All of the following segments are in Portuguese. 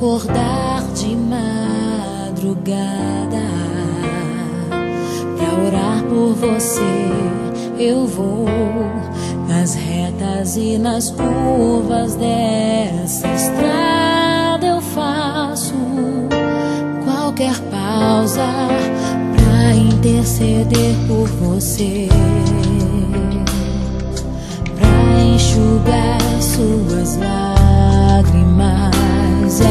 acordar de madrugada pra orar por você. Eu vou nas retas e nas curvas dessa estrada. Eu faço qualquer pausa pra interceder por você, pra enxugar suas lágrimas e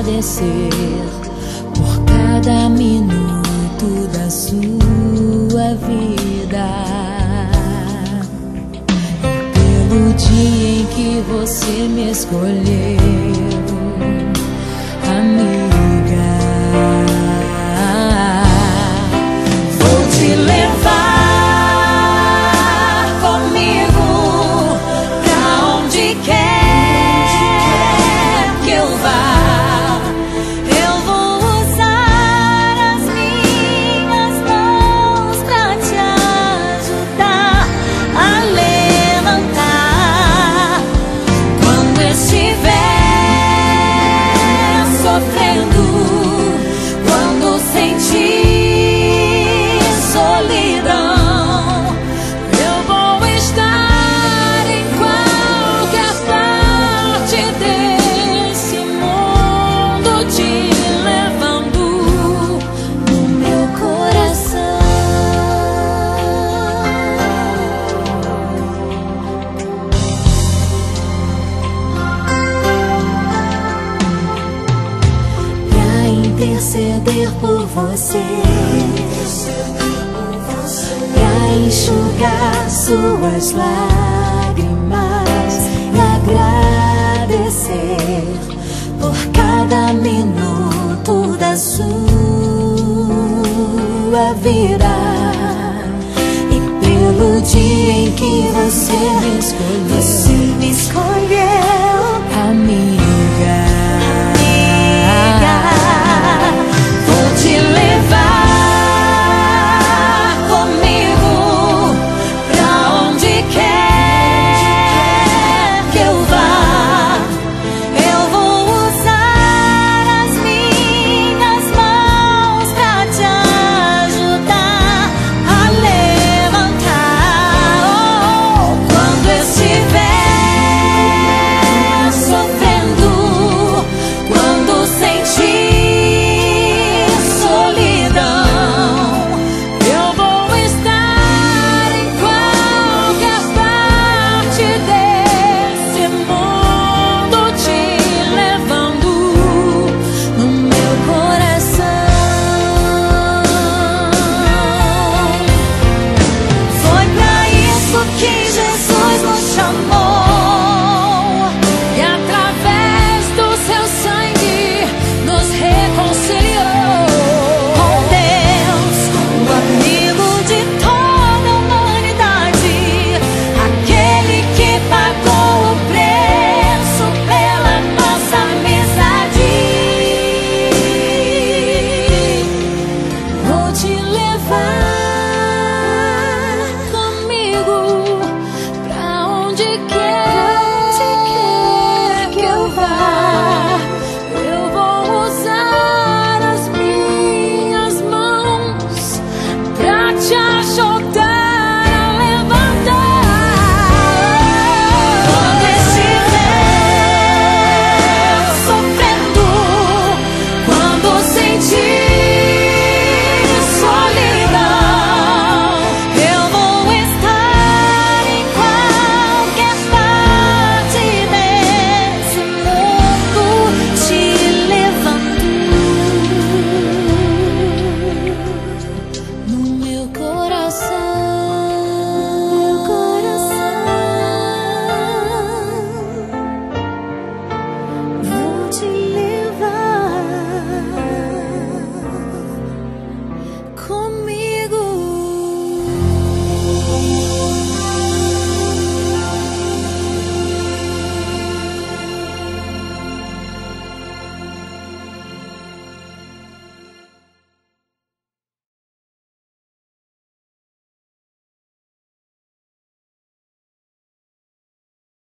agradecer por cada minuto da sua vida, pelo dia em que você me escolheu, amiga. Vou te levar comigo pra onde quer que eu vá. Eu vou usar as minhas mãos pra te ajudar a levantar quando estiver sofrendo, quando sentir solidão. Eu vou estar em qualquer parte desse mundo, te levando no meu coração. Pra interceder por você, pra enxugar suas lágrimas e agradecer por cada minuto da sua vida, e pelo dia em que você me escolheu.